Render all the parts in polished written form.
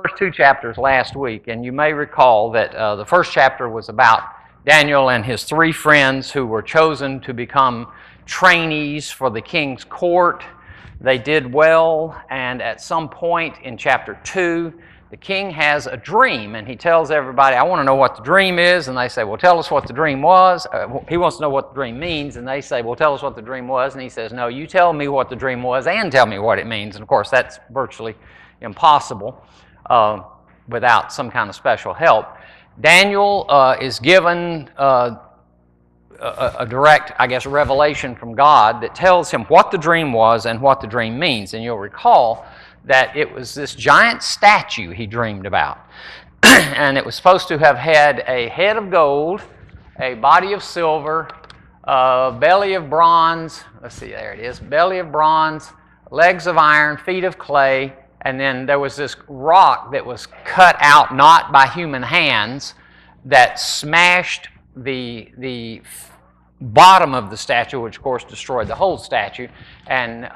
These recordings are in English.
first two chapters last week, and you may recall that the first chapter was about Daniel and his three friends who were chosen to become trainees for the king's court. They did well, and at some point in chapter 2, the king has a dream, and he tells everybody, I want to know what the dream is, and they say, well, tell us what the dream was. He wants to know what the dream means, and they say, well, tell us what the dream was, and he says, no, you tell me what the dream was and tell me what it means, and of course that's virtually impossible without some kind of special help. Daniel is given a direct, I guess, revelation from God that tells him what the dream was and what the dream means. And you'll recall that it was this giant statue he dreamed about. And it was supposed to have had a head of gold, a body of silver, a belly of bronze, let's see, there it is, belly of bronze, legs of iron, feet of clay, and then there was this rock that was cut out not by human hands that smashed the bottom of the statue, which of course destroyed the whole statue. And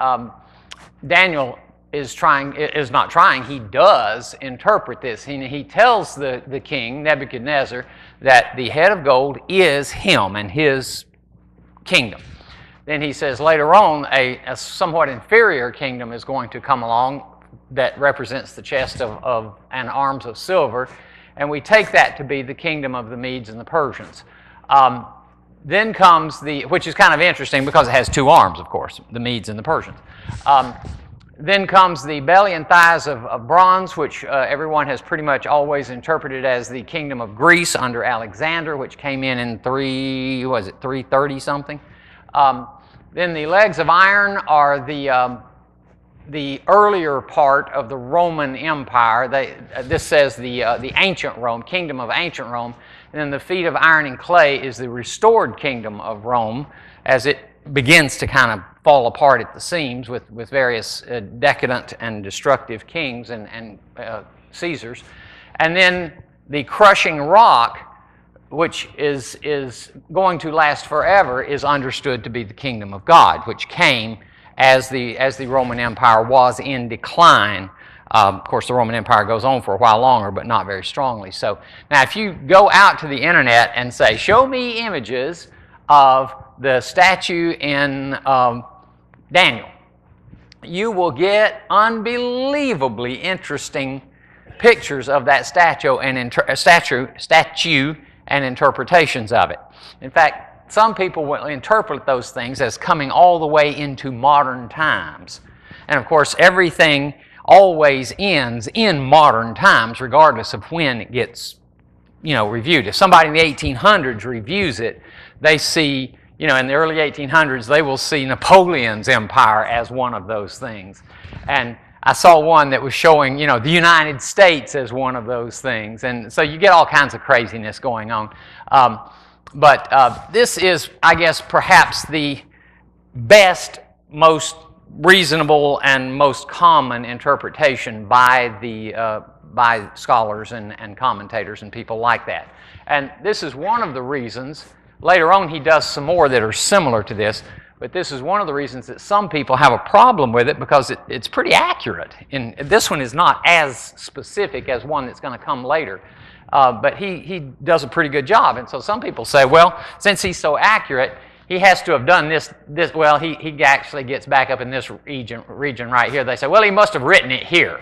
Daniel he does interpret this. He tells the king, Nebuchadnezzar, that the head of gold is him and his kingdom. Then he says later on a somewhat inferior kingdom is going to come along that represents the chest of and arms of silver, and we take that to be the kingdom of the Medes and the Persians. Then comes which is kind of interesting because it has two arms, of course, the Medes and the Persians. Then comes the belly and thighs of bronze, which everyone has pretty much always interpreted as the kingdom of Greece under Alexander, which came in 330 something. Then the legs of iron are the earlier part of the Roman Empire. This says the ancient Rome, kingdom of ancient Rome. And then the feet of iron and clay is the restored kingdom of Rome as it begins to kind of fall apart at the seams with various decadent and destructive kings and Caesars. And then the crushing rock, which is going to last forever, is understood to be the kingdom of God, which came as the Roman Empire was in decline. Of course, the Roman Empire goes on for a while longer, but not very strongly. So now if you go out to the internet and say, show me images of the statue in Daniel, you will get unbelievably interesting pictures of that statue and interpretations of it. In fact, some people will interpret those things as coming all the way into modern times. And of course, everything always ends in modern times, regardless of when it gets, reviewed. If somebody in the 1800s reviews it, they see, in the early 1800s, they will see Napoleon's empire as one of those things. And I saw one that was showing, the United States as one of those things. And so you get all kinds of craziness going on. But this is, I guess, perhaps the best, most reasonable, and most common interpretation by scholars and commentators and people like that. And this is one of the reasons. Later on, he does some more that are similar to this, but this is one of the reasons that some people have a problem with it because it's pretty accurate. And this one is not as specific as one that's going to come later, but he does a pretty good job. And so some people say, well, since he's so accurate, he has to have done this. Well, he actually gets back up in this region right here. They say, well, he must have written it here,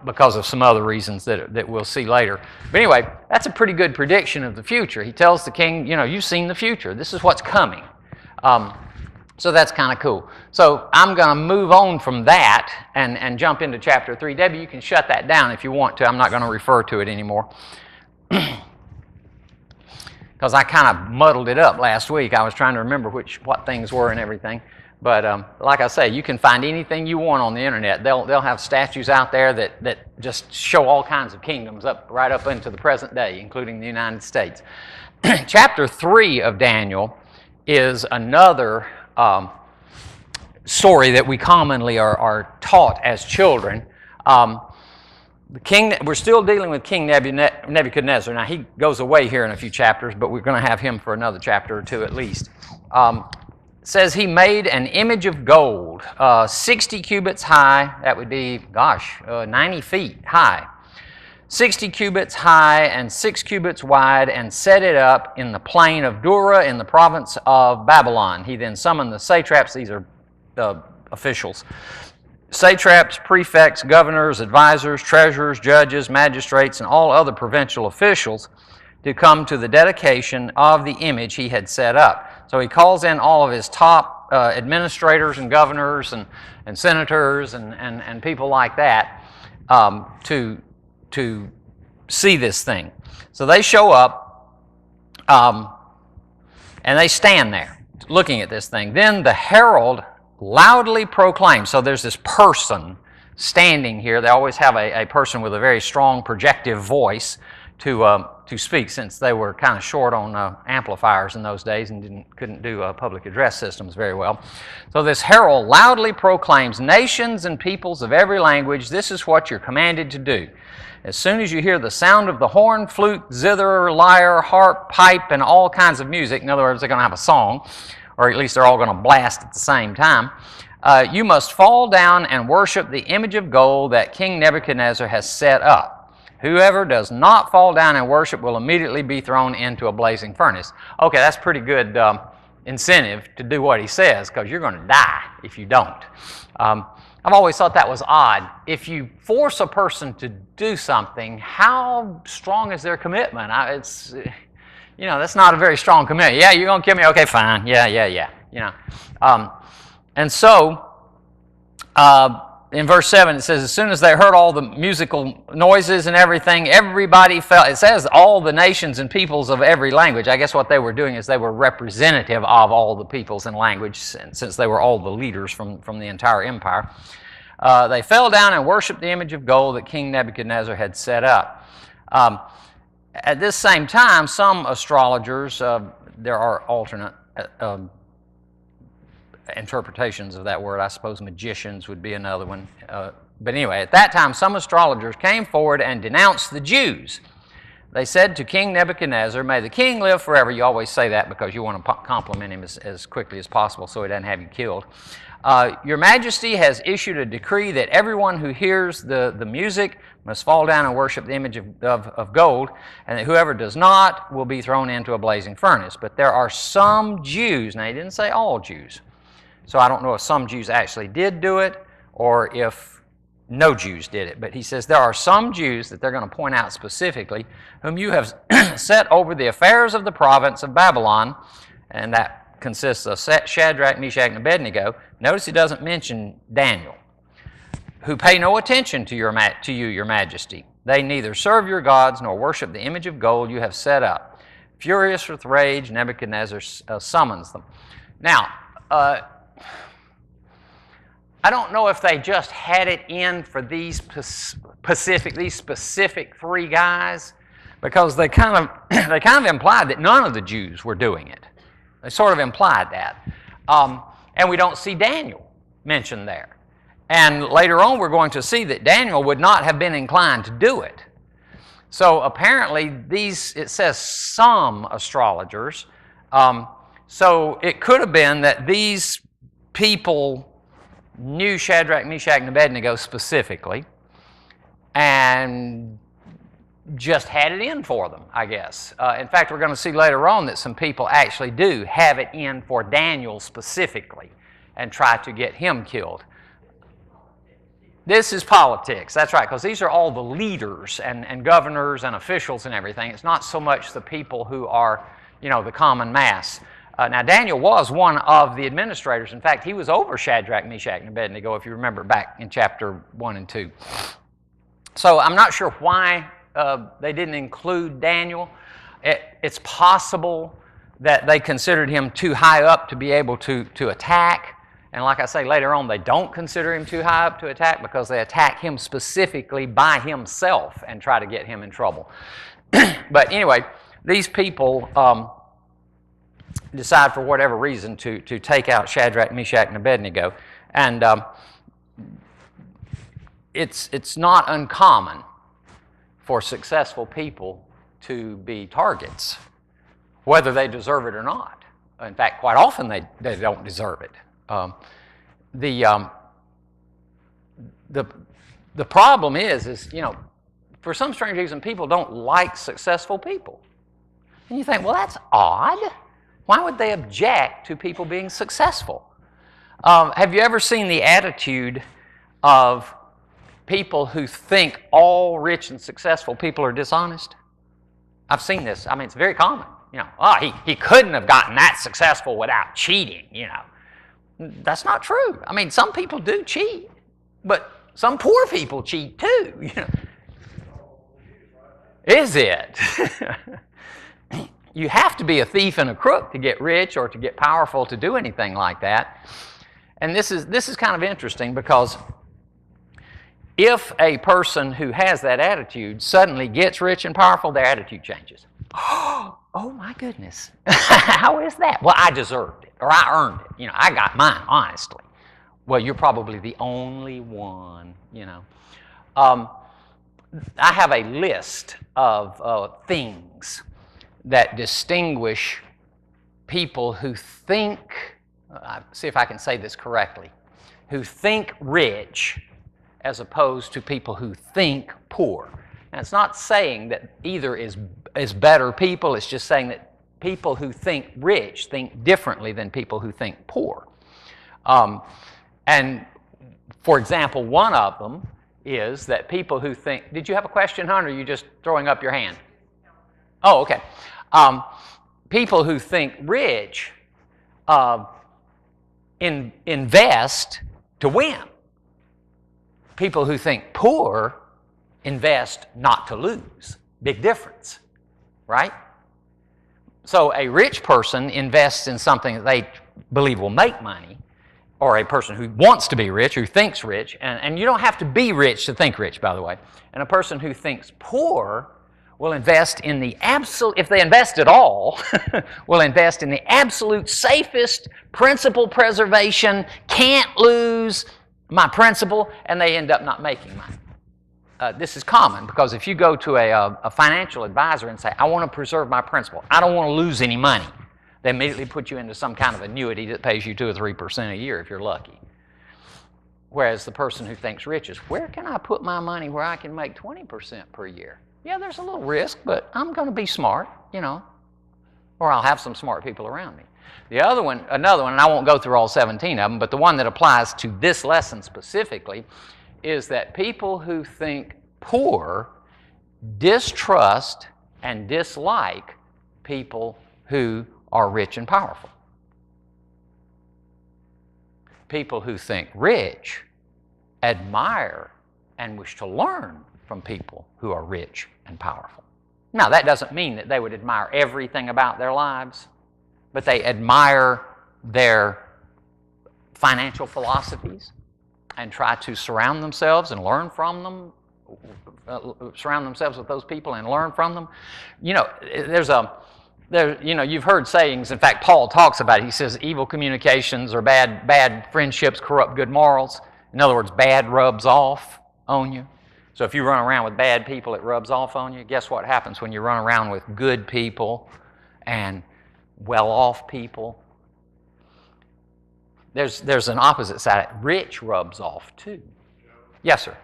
because of some other reasons that we'll see later. But anyway, that's a pretty good prediction of the future. He tells the king, you've seen the future. This is what's coming. So that's kind of cool. So I'm going to move on from that and jump into chapter 3. Debbie, you can shut that down if you want to. I'm not going to refer to it anymore. Because I kind of muddled it up last week. I was trying to remember what things were and everything. But like I say, you can find anything you want on the internet. They'll have statues out there that just show all kinds of kingdoms right up into the present day, including the United States. Chapter 3 of Daniel is another story that we commonly are taught as children. We're still dealing with King Nebuchadnezzar. Now, he goes away here in a few chapters, but we're going to have him for another chapter or two at least. says he made an image of gold, 60 cubits high. That would be, 90 feet high. 60 cubits high and 6 cubits wide, and set it up in the plain of Dura in the province of Babylon. He then summoned the satraps. These are the officials. Satraps, prefects, governors, advisors, treasurers, judges, magistrates, and all other provincial officials to come to the dedication of the image he had set up. So he calls in all of his top administrators and governors and senators and people like that to see this thing. So they show up and they stand there looking at this thing. Then the herald loudly proclaims. So there's this person standing here. They always have a person with a very strong projective voice to speak, since they were kind of short on amplifiers in those days and couldn't do public address systems very well. So this herald loudly proclaims, "Nations and peoples of every language, this is what you're commanded to do. As soon as you hear the sound of the horn, flute, zither, lyre, harp, pipe, and all kinds of music," in other words, they're going to have a song, or at least they're all going to blast at the same time, "you must fall down and worship the image of gold that King Nebuchadnezzar has set up. Whoever does not fall down and worship will immediately be thrown into a blazing furnace." Okay, that's pretty good incentive to do what he says, because you're going to die if you don't. I've always thought that was odd. If you force a person to do something, how strong is their commitment? That's not a very strong commitment. Yeah, you're going to kill me? Okay, fine. Yeah. And so, in verse 7, it says, as soon as they heard all the musical noises and everything, everybody fell. It says all the nations and peoples of every language. I guess what they were doing is they were representative of all the peoples and language, since they were all the leaders from the entire empire. They fell down and worshiped the image of gold that King Nebuchadnezzar had set up. At this same time, some astrologers, there are alternate interpretations of that word. I suppose magicians would be another one. But anyway, at that time, some astrologers came forward and denounced the Jews. They said to King Nebuchadnezzar, "May the king live forever." You always say that because you want to compliment him as quickly as possible so he doesn't have you killed. "Your Majesty has issued a decree that everyone who hears the music must fall down and worship the image of gold, and that whoever does not will be thrown into a blazing furnace. But there are some Jews," now he didn't say all Jews, so I don't know if some Jews actually did do it or if no Jews did it. But he says there are some Jews that they're going to point out specifically, "whom you have set over the affairs of the province of Babylon," and that consists of Shadrach, Meshach, and Abednego. Notice he doesn't mention Daniel. "Who pay no attention to you, your Majesty. They neither serve your gods nor worship the image of gold you have set up." Furious with rage, Nebuchadnezzar summons them. Now, I don't know if they just had it in for these specific three guys, because they kind of implied that none of the Jews were doing it. They sort of implied that. And we don't see Daniel mentioned there. And later on, we're going to see that Daniel would not have been inclined to do it. So apparently, it says some astrologers. So it could have been that these people knew Shadrach, Meshach, and Abednego specifically and just had it in for them, I guess. In fact, we're going to see later on that some people actually do have it in for Daniel specifically and try to get him killed. This is politics, that's right, because these are all the leaders and governors and officials and everything. It's not so much the people who are, the common mass. Now, Daniel was one of the administrators. In fact, he was over Shadrach, Meshach, and Abednego, if you remember back in chapter 1 and 2. So I'm not sure why they didn't include Daniel. It's possible that they considered him too high up to be able to attack. And like I say, later on, they don't consider him too high up to attack because they attack him specifically by himself and try to get him in trouble. But anyway, these people decide for whatever reason to take out Shadrach, Meshach, and Abednego. And it's not uncommon for successful people to be targets, whether they deserve it or not. In fact, quite often they don't deserve it. The problem is for some strange reason, people don't like successful people. And you think, well, that's odd. Why would they object to people being successful? Have you ever seen the attitude of people who think all rich and successful people are dishonest? I've seen this. I mean, it's very common. He couldn't have gotten that successful without cheating, That's not true. I mean, some people do cheat, but some poor people cheat too, Is it? You have to be a thief and a crook to get rich or to get powerful to do anything like that. And this is kind of interesting because if a person who has that attitude suddenly gets rich and powerful, their attitude changes. Oh my goodness. How is that? Well, I deserved it, or I earned it. I got mine, honestly. Well, you're probably the only one, I have a list of things that distinguish people who think, see if I can say this correctly, who think rich as opposed to people who think poor. And it's not saying that either is better people, it's just saying that people who think rich think differently than people who think poor. And for example, one of them is that people who think, did you have a question, Hunter, or are you just throwing up your hand? Oh, okay. People who think rich invest to win. People who think poor invest not to lose. Big difference, right? So a rich person invests in something that they believe will make money, or a person who wants to be rich, who thinks rich, and you don't have to be rich to think rich, by the way. And a person who thinks poor will invest in the absolute, if they invest at all, will invest in the absolute safest principal preservation, can't lose my principal, and they end up not making money. This is common because if you go to a financial advisor and say, I want to preserve my principal, I don't want to lose any money, they immediately put you into some kind of annuity that pays you 2 or 3% a year if you're lucky. Whereas the person who thinks rich is, where can I put my money where I can make 20% per year? Yeah, there's a little risk, but I'm going to be smart, or I'll have some smart people around me. The other one, another one, and I won't go through all 17 of them, but the one that applies to this lesson specifically is that people who think poor distrust and dislike people who are rich and powerful. People who think rich admire and wish to learn from people who are rich and powerful. Now, that doesn't mean that they would admire everything about their lives, but they admire their financial philosophies and try to surround themselves and learn from them, surround themselves with those people and learn from them. You've heard sayings. In fact, Paul talks about it. He says evil communications or bad friendships corrupt good morals. In other words, bad rubs off on you. So if you run around with bad people, it rubs off on you. Guess what happens when you run around with good people and well-off people? There's an opposite side. Rich rubs off too. Yes, sir.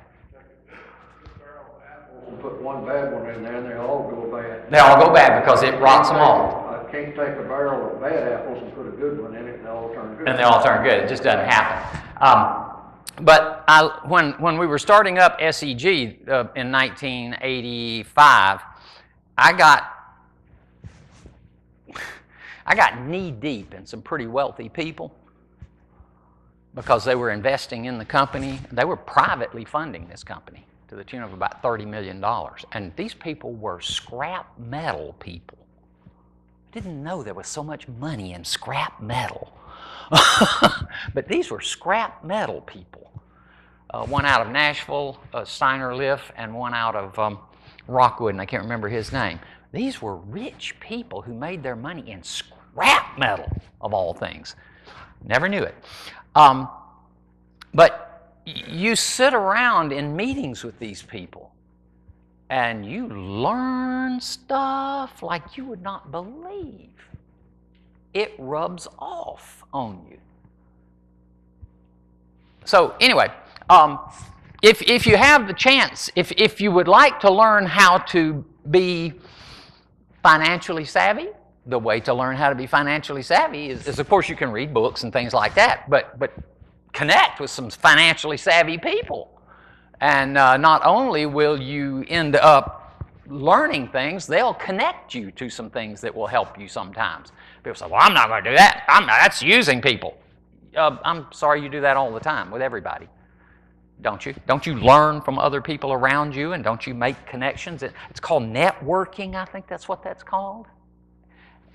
Put one bad one in there and they all go bad. They all go bad because it rots them all. I can't take a barrel of bad apples and put a good one in it and they all turn good. And they all turn good. It just doesn't happen. But when we were starting up SEG in 1985, I got knee deep in some pretty wealthy people because they were investing in the company. They were privately funding this company to the tune of about $30 million. And these people were scrap metal people. I didn't know there was so much money in scrap metal. But these were scrap metal people. One out of Nashville, Steiner Liff, and one out of Rockwood, and I can't remember his name. These were rich people who made their money in scrap metal, of all things. Never knew it. But you sit around in meetings with these people, and you learn stuff like you would not believe. it rubs off on you. So anyway, if you have the chance, if you would like to learn how to be financially savvy, the way to learn how to be financially savvy is of course, you can read books and things like that, but connect with some financially savvy people. And not only will you end up learning things, they'll connect you to some things that will help you sometimes. People say, well, I'm not going to do that. That's using people. I'm sorry you do that all the time with everybody. Don't you? Don't you learn from other people around you, and don't you make connections? It's called networking. I think that's what that's called.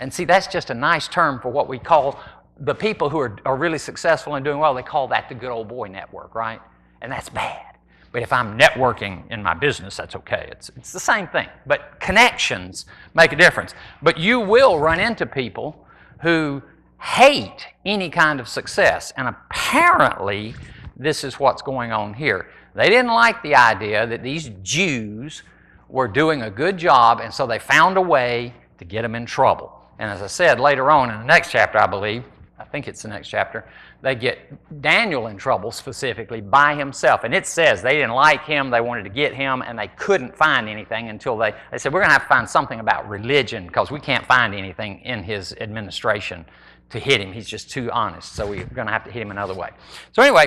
And see, that's just a nice term for what we call the people who are really successful and doing well. They call that the good old boy network, right? And that's bad. But if I'm networking in my business, that's okay. It's the same thing. But connections make a difference. But you will run into people who hate any kind of success. And apparently, this is what's going on here. They didn't like the idea that these Jews were doing a good job, and so they found a way to get them in trouble. And as I said, later on in the next chapter, I think it's the next chapter, they get Daniel in trouble specifically by himself. And it says they didn't like him, they wanted to get him, and they couldn't find anything until they said, we're going to have to find something about religion because we can't find anything in his administration to hit him. He's just too honest, so we're going to have to hit him another way. So anyway,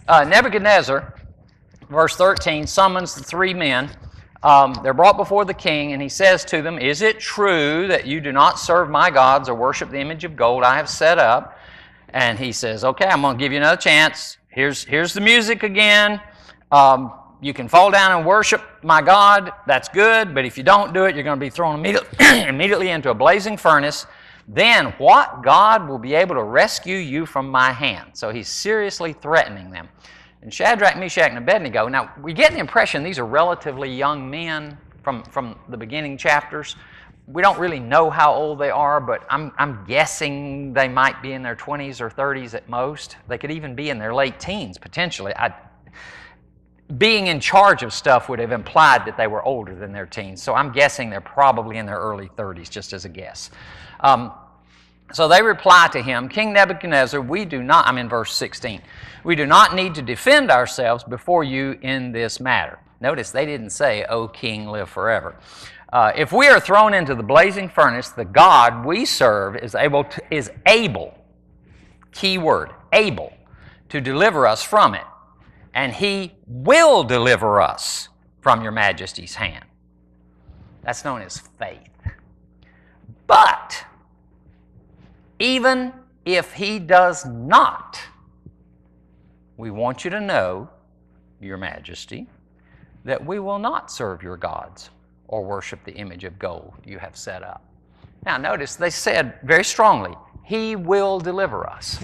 Nebuchadnezzar, verse 13, summons the three men. They're brought before the king, and he says to them, is it true that you do not serve my gods or worship the image of gold I have set up? And he says, okay, I'm going to give you another chance. Here's the music again. You can fall down and worship my God. That's good, but if you don't do it, you're going to be thrown immediately into a blazing furnace. Then what God will be able to rescue you from my hand? So he's seriously threatening them. And Shadrach, Meshach, and Abednego, now we get the impression these are relatively young men from the beginning chapters. We don't really know how old they are, but I'm guessing they might be in their 20s or 30s at most. They could even be in their late teens, potentially. Being in charge of stuff would have implied that they were older than their teens. So I'm guessing they're probably in their early 30s, just as a guess. So they reply to him, King Nebuchadnezzar, we do not, I'm in verse 16, we do not need to defend ourselves before you in this matter. Notice they didn't say, O king, live forever. If we are thrown into the blazing furnace, the God we serve is able, key word, able, to deliver us from it. And he will deliver us from your majesty's hand. That's known as faith. But even if he does not, we want you to know, your majesty, that we will not serve your gods or worship the image of gold you have set up. Now notice they said very strongly, he will deliver us.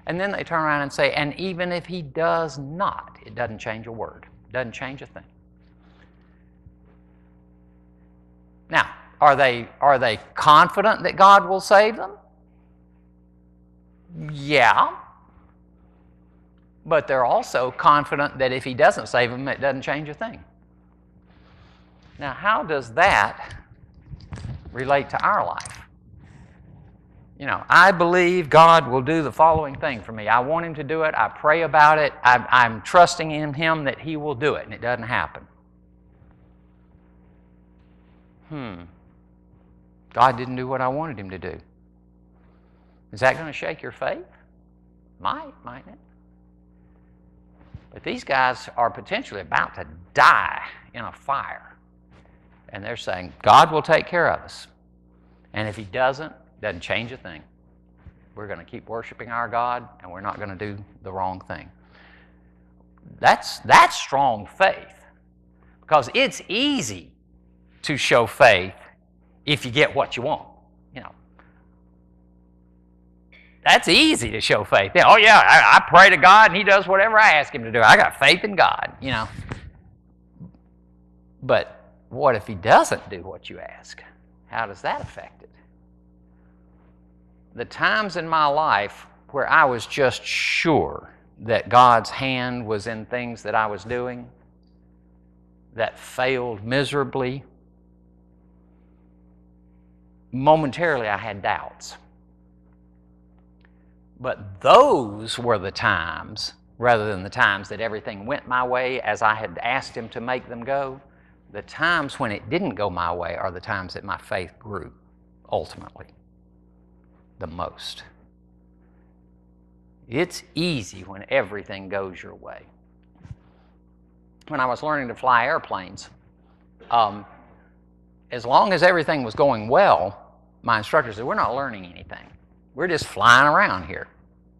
And then they turn around and say, and even if he does not, it doesn't change a word. It doesn't change a thing. Now, are they confident that God will save them? Yeah. But they're also confident that if he doesn't save them, it doesn't change a thing. Now, how does that relate to our life? You know, I believe God will do the following thing for me. I want him to do it. I pray about it. I'm trusting in him that he will do it, and it doesn't happen. God didn't do what I wanted him to do. Is that going to shake your faith? Mightn't it? But these guys are potentially about to die in a fire. And they're saying, God will take care of us. And if he doesn't change a thing. We're going to keep worshiping our God, and we're not going to do the wrong thing. That's strong faith. Because it's easy to show faith if you get what you want. You know, that's easy to show faith. Oh yeah, I pray to God and he does whatever I ask him to do. I got faith in God, you know. But what if he doesn't do what you ask? How does that affect it? The times in my life where I was just sure that God's hand was in things that I was doing that failed miserably, momentarily I had doubts. But those were the times, rather than the times that everything went my way as I had asked Him to make them go, the times when it didn't go my way are the times that my faith grew, ultimately, the most. It's easy when everything goes your way. When I was learning to fly airplanes, as long as everything was going well, my instructor said, we're not learning anything. We're just flying around here.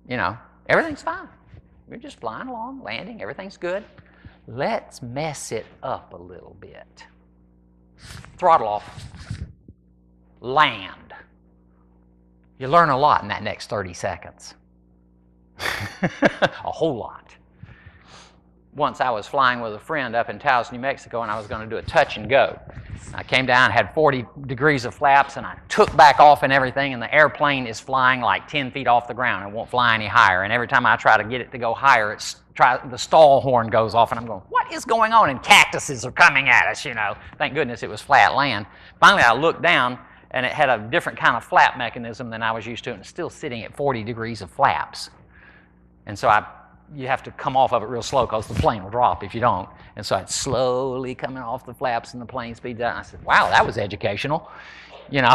You know, everything's fine. We're just flying along, landing, everything's good. Let's mess it up a little bit. Throttle off. Land. You learn a lot in that next 30 seconds. A whole lot. Once I was flying with a friend up in Taos, New Mexico, and I was going to do a touch and go. I came down, had 40 degrees of flaps, and I took back off and everything, and the airplane is flying like 10 feet off the ground. It won't fly any higher. And every time I try to get it to go higher, the stall horn goes off, and I'm going, what is going on? And cactuses are coming at us, you know. Thank goodness it was flat land. Finally, I looked down, and it had a different kind of flap mechanism than I was used to, and it's still sitting at 40 degrees of flaps. And so you have to come off of it real slow because the plane will drop if you don't. And so it's slowly coming off the flaps and the plane speeds up. I said, wow, that was educational, you know.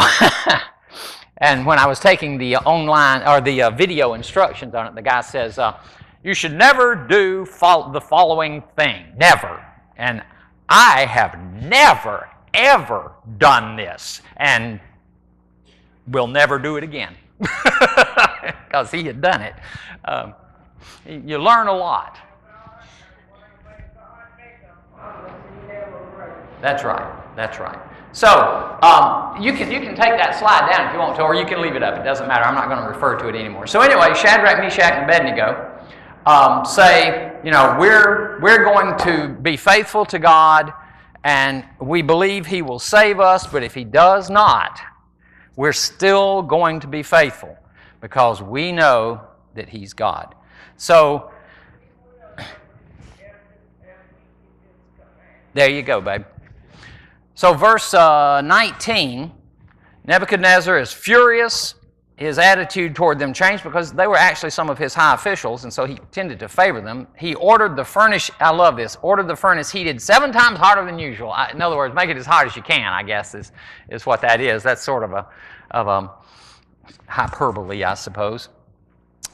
And when I was taking the online or the video instructions on it, the guy says, you should never do the following thing, never. And I have never, ever done this and will never do it again because he had done it. You learn a lot. That's right. That's right. So you can take that slide down if you want to, or you can leave it up. It doesn't matter. I'm not going to refer to it anymore. So anyway, Shadrach, Meshach, and Abednego say, you know, we're going to be faithful to God, and we believe He will save us. But if He does not, we're still going to be faithful because we know that He's God. So, there you go, babe. So verse 19, Nebuchadnezzar is furious. His attitude toward them changed because they were actually some of his high officials, and so he tended to favor them. He ordered the furnace, I love this, ordered the furnace heated 7 times hotter than usual. In other words, make it as hot as you can, I guess, is what that is. That's sort of a hyperbole, I suppose.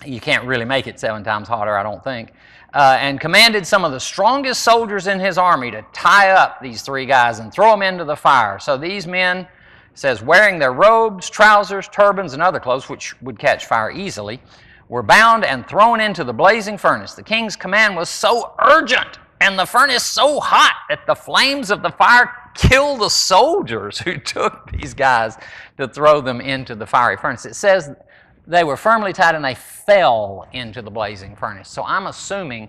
You can't really make it 7 times hotter, I don't think. And commanded some of the strongest soldiers in his army to tie up these 3 guys and throw them into the fire. So these men, says, wearing their robes, trousers, turbans, and other clothes, which would catch fire easily, were bound and thrown into the blazing furnace. The king's command was so urgent and the furnace so hot that the flames of the fire killed the soldiers who took these guys to throw them into the fiery furnace. It says they were firmly tied and they fell into the blazing furnace. So I'm assuming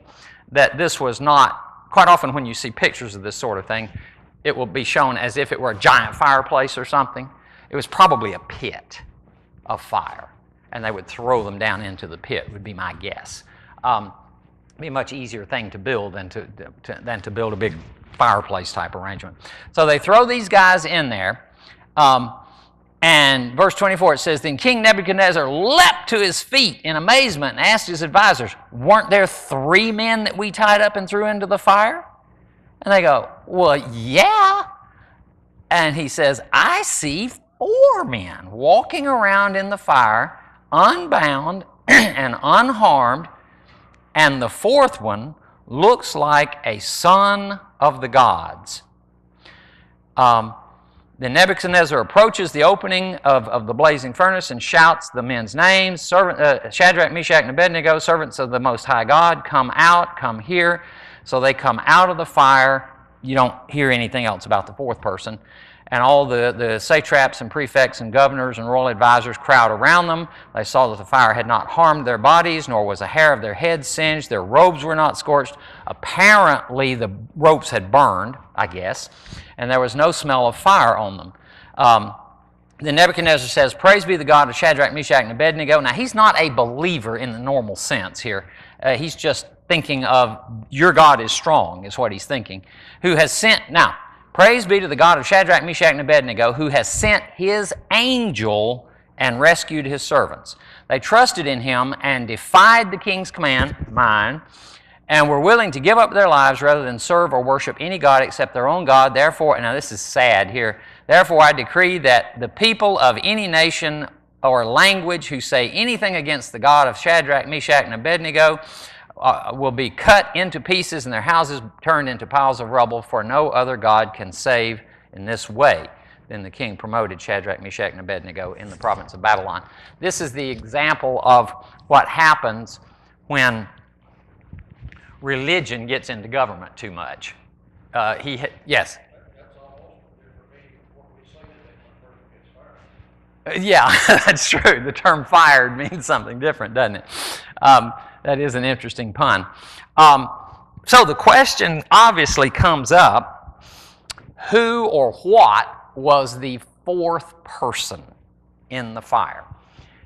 that this was not, quite often when you see pictures of this sort of thing, it will be shown as if it were a giant fireplace or something. It was probably a pit of fire, and they would throw them down into the pit, would be my guess. It'd be a much easier thing to build than to build a big fireplace type arrangement. So they throw these guys in there. And verse 24, it says, then King Nebuchadnezzar leapt to his feet in amazement and asked his advisors, weren't there 3 men that we tied up and threw into the fire? And they go, well, yeah. And he says, I see 4 men walking around in the fire, unbound and unharmed, and the 4th one looks like a son of the gods. Then Nebuchadnezzar approaches the opening of the blazing furnace and shouts the men's names. Shadrach, Meshach, and Abednego, servants of the Most High God, come out, come here. So they come out of the fire. You don't hear anything else about the 4th person. And all the satraps and prefects and governors and royal advisors crowd around them. They saw that the fire had not harmed their bodies, nor was a hair of their heads singed. Their robes were not scorched. Apparently the ropes had burned, I guess, and there was no smell of fire on them. Then Nebuchadnezzar says, praise be the God of Shadrach, Meshach, and Abednego. Now, he's not a believer in the normal sense here. He's just thinking of, your God is strong, is what he's thinking. Who has sent, now, praise be to the God of Shadrach, Meshach, and Abednego, who has sent his angel and rescued his servants. They trusted in him and defied the king's command, mine, and were willing to give up their lives rather than serve or worship any god except their own God. Therefore, now this is sad here, therefore I decree that the people of any nation or language who say anything against the God of Shadrach, Meshach, and Abednego will be cut into pieces and their houses turned into piles of rubble, for no other God can save in this way. Then the king promoted Shadrach, Meshach, and Abednego in the province of Babylon. This is the example of what happens when religion gets into government too much. Yes? That's almost for me what we say when a person gets fired. Yeah, that's true. The term fired means something different, doesn't it? That is an interesting pun. So the question obviously comes up, who or what was the fourth person in the fire?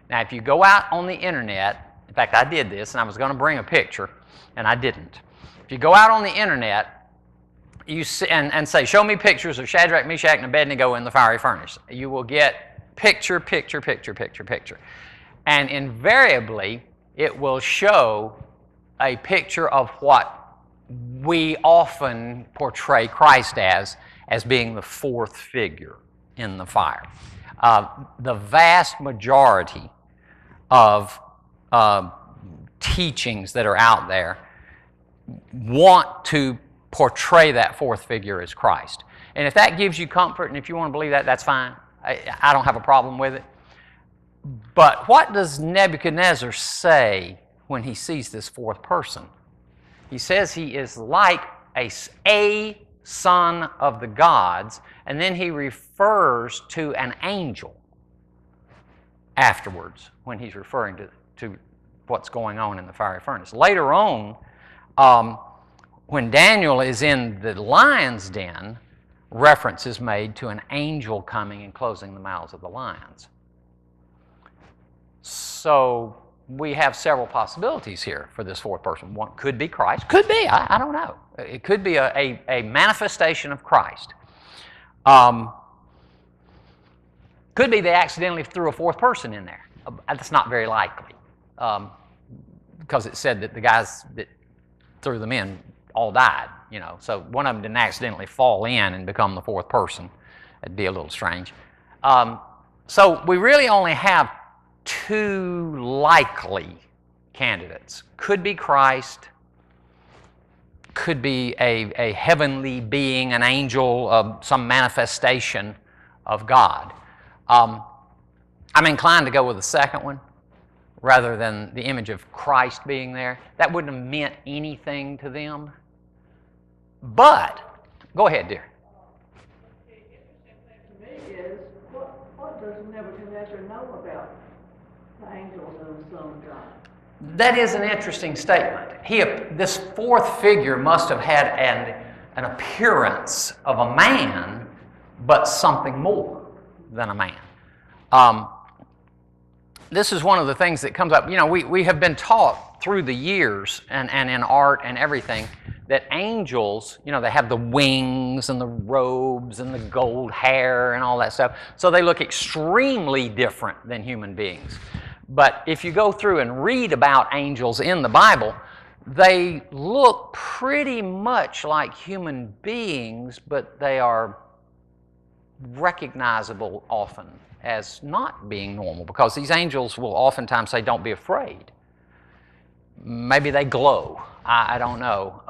Now, if you go out on the internet, in fact, I did this, and I was going to bring a picture, and I didn't. If you go out on the internet and say, show me pictures of Shadrach, Meshach, and Abednego in the fiery furnace, you will get picture, picture, picture, picture, picture. And invariably, it will show a picture of what we often portray Christ as being the fourth figure in the fire. The vast majority of teachings that are out there want to portray that fourth figure as Christ. And if that gives you comfort, and if you want to believe that, that's fine. I don't have a problem with it. But what does Nebuchadnezzar say when he sees this fourth person? He says he is like a son of the gods, and then he refers to an angel afterwards when he's referring to what's going on in the fiery furnace. Later on, when Daniel is in the lion's den, reference is made to an angel coming and closing the mouths of the lions. So we have several possibilities here for this fourth person. One could be Christ. Could be. I don't know. It could be a manifestation of Christ. Could be they accidentally threw a fourth person in there. That's not very likely, because it said that the guys that threw them in all died. So one of them didn't accidentally fall in and become the fourth person. That'd be a little strange. So we really only have two likely candidates. Could be Christ, could be a heavenly being, an angel, some manifestation of God. I'm inclined to go with the second one rather than the image of Christ being there. That wouldn't have meant anything to them. But, go ahead, dear. The interesting thing to me is, what does Nebuchadnezzar know about the angels and the Son of God? That is an interesting statement. This fourth figure must have had an appearance of a man, but something more than a man. This is one of the things that comes up. We have been taught through the years and in art and everything that angels, they have the wings and the robes and the gold hair and all that stuff. So they look extremely different than human beings. But if you go through and read about angels in the Bible, they look pretty much like human beings, but they are recognizable often as not being normal, because these angels will oftentimes say, don't be afraid. Maybe they glow. I don't know.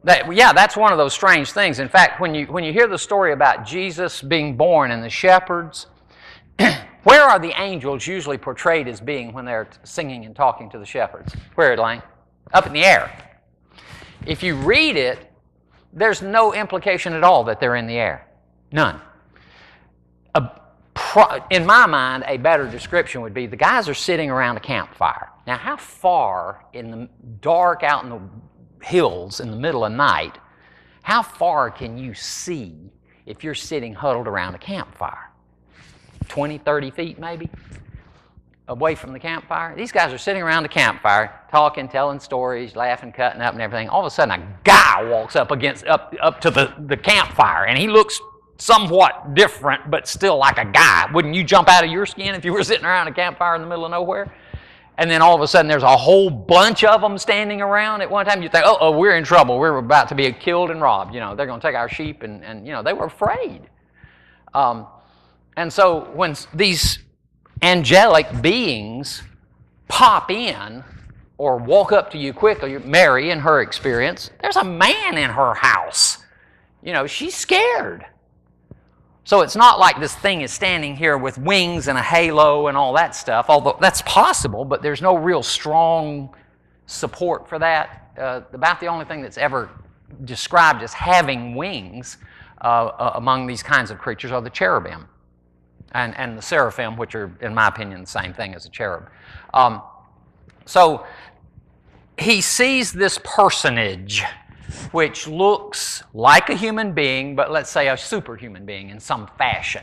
That's one of those strange things. In fact, when you hear the story about Jesus being born and the shepherds, where are the angels usually portrayed as being when they're singing and talking to the shepherds? Where, Elaine? Up in the air. If you read it, there's no implication at all that they're in the air. None. In my mind, a better description would be the guys are sitting around a campfire. Now, how far in the dark out in the hills in the middle of night, how far can you see if you're sitting huddled around a campfire? 20, 30 feet maybe away from the campfire? These guys are sitting around the campfire, talking, telling stories, laughing, cutting up and everything. All of a sudden, a guy walks up to the campfire, and he looks somewhat different, but still like a guy. Wouldn't you jump out of your skin if you were sitting around a campfire in the middle of nowhere? And then all of a sudden there's a whole bunch of them standing around at one time. You think, oh, we're in trouble. We're about to be killed and robbed. They're going to take our sheep, and they were afraid. And so when these angelic beings pop in or walk up to you quickly, Mary, in her experience, there's a man in her house. She's scared. So it's not like this thing is standing here with wings and a halo and all that stuff, although that's possible, but there's no real strong support for that. About the only thing that's ever described as having wings among these kinds of creatures are the cherubim and the seraphim, which are, in my opinion, the same thing as a cherub. So he sees this personage which looks like a human being, but let's say a superhuman being in some fashion.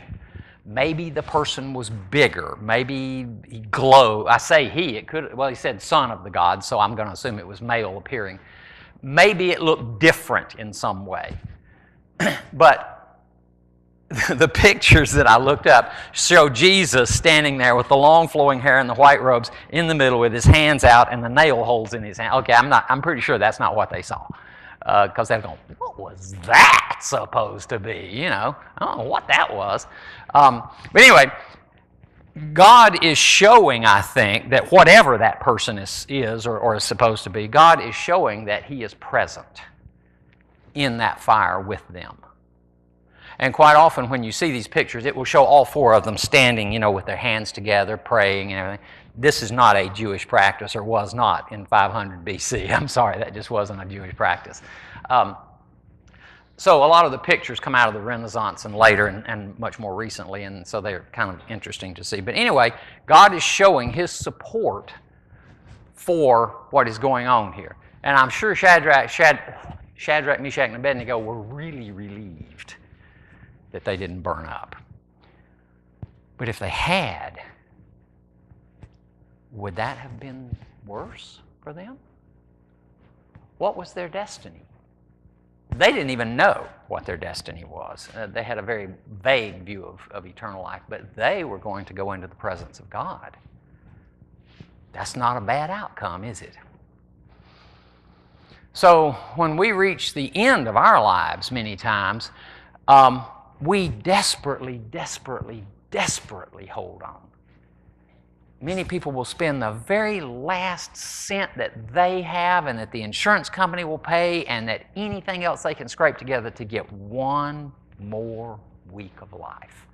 Maybe the person was bigger. Maybe he glowed. I say he. It could. Well, he said son of the gods, so I'm going to assume it was male appearing. Maybe it looked different in some way. But the pictures that I looked up show Jesus standing there with the long flowing hair and the white robes in the middle with his hands out and the nail holes in his hand. Okay, I'm pretty sure that's not what they saw. Because they're going, what was that supposed to be? I don't know what that was. But anyway, God is showing, I think, that whatever that person is or is supposed to be, God is showing that He is present in that fire with them. And quite often when you see these pictures, it will show all four of them standing, with their hands together, praying and everything. This is not a Jewish practice, or was not in 500 BC. I'm sorry, that just wasn't a Jewish practice. So a lot of the pictures come out of the Renaissance and later and much more recently, and so they're kind of interesting to see. But anyway, God is showing His support for what is going on here. And I'm sure Shadrach, Meshach, and Abednego were really relieved that they didn't burn up. But if they had, would that have been worse for them? What was their destiny? They didn't even know what their destiny was. They had a very vague view of eternal life, but they were going to go into the presence of God. That's not a bad outcome, is it? So when we reach the end of our lives many times, we desperately hold on. Many people will spend the very last cent that they have and that the insurance company will pay and that anything else they can scrape together to get one more week of life,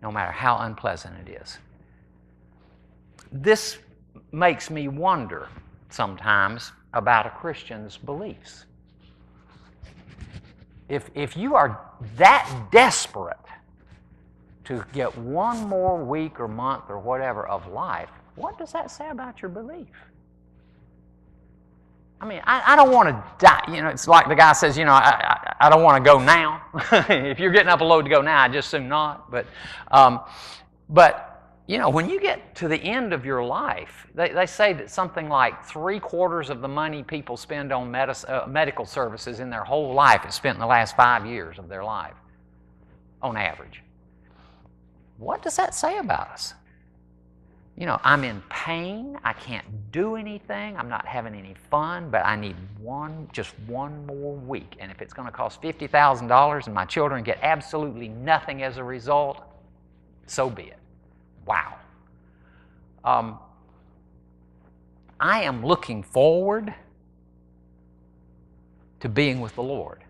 no matter how unpleasant it is. This makes me wonder sometimes about a Christian's beliefs. If you are that desperate to get one more week or month or whatever of life, what does that say about your belief? I mean, I don't want to die. It's like the guy says, I don't want to go now. If you're getting up a load to go now, I'd just assume not. But when you get to the end of your life, they say that something like 3/4 of the money people spend on medical services in their whole life is spent in the last 5 years of their life, on average. What does that say about us? I'm in pain. I can't do anything. I'm not having any fun, but I need just one more week. And if it's going to cost $50,000 and my children get absolutely nothing as a result, so be it. Wow. I am looking forward to being with the Lord.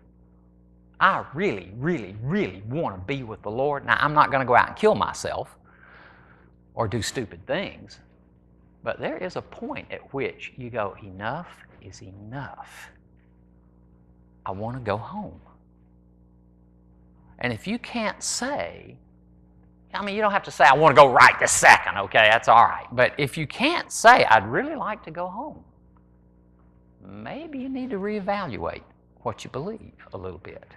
I really want to be with the Lord. Now, I'm not going to go out and kill myself or do stupid things, but there is a point at which you go, enough is enough. I want to go home. And if you can't say, you don't have to say, I want to go right this second, okay, that's all right. But if you can't say, I'd really like to go home, maybe you need to reevaluate what you believe a little bit.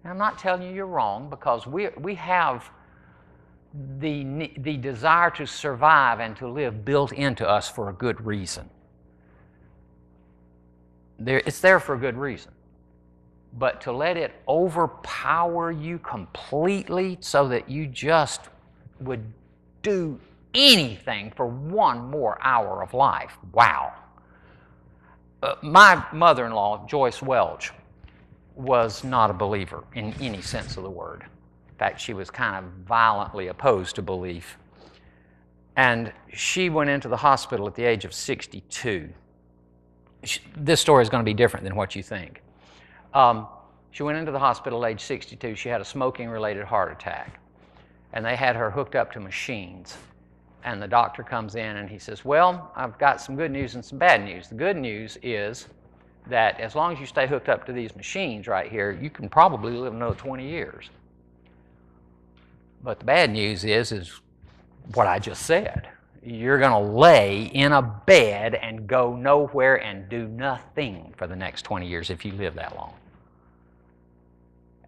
And I'm not telling you you're wrong, because we have the desire to survive and to live built into us for a good reason. It's there for a good reason. but to let it overpower you completely so that you just would do anything for one more hour of life. Wow. My mother-in-law, Joyce Welch, was not a believer in any sense of the word. In fact, she was kind of violently opposed to belief. And she went into the hospital at the age of 62. This story is going to be different than what you think. She went into the hospital at age 62. She had a smoking-related heart attack. And they had her hooked up to machines. And the doctor comes in and he says, well, I've got some good news and some bad news. The good news is that as long as you stay hooked up to these machines right here, you can probably live another 20 years. But the bad news is what I just said. You're going to lay in a bed and go nowhere and do nothing for the next 20 years if you live that long.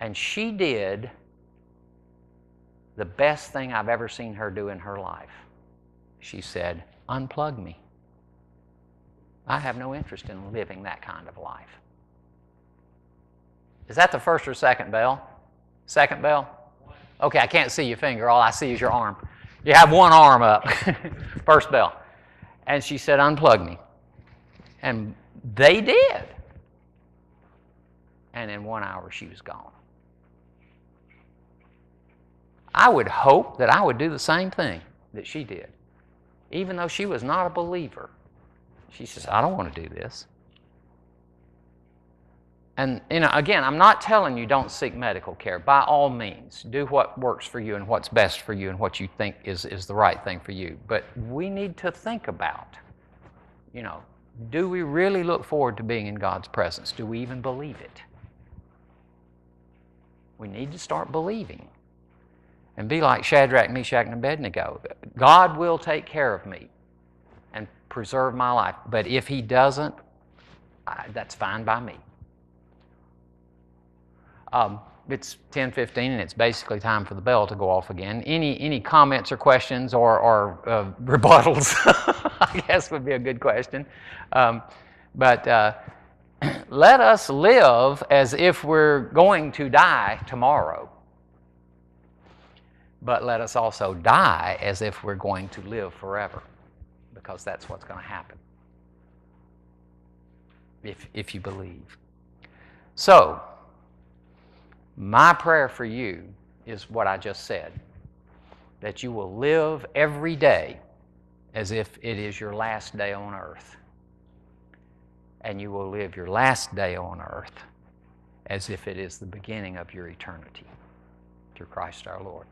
And she did the best thing I've ever seen her do in her life. She said, unplug me. I have no interest in living that kind of life. Is that the first or second bell? Second bell? Okay, I can't see your finger. All I see is your arm. You have one arm up. First bell. And she said, unplug me. And they did. And in 1 hour, she was gone. I would hope that I would do the same thing that she did. Even though she was not a believer. She says, I don't want to do this. And, again, I'm not telling you don't seek medical care. By all means, do what works for you and what's best for you and what you think is the right thing for you. But we need to think about, do we really look forward to being in God's presence? Do we even believe it? We need to start believing and be like Shadrach, Meshach, and Abednego. God will take care of me and preserve my life. But if He doesn't, that's fine by me. It's 10:15 and it's basically time for the bell to go off again. Any comments or questions or rebuttals, I guess would be a good question. But let us live as if we're going to die tomorrow. But let us also die as if we're going to live forever, because that's what's going to happen if you believe. So, my prayer for you is what I just said, that you will live every day as if it is your last day on earth, and you will live your last day on earth as if it is the beginning of your eternity, through Christ our Lord.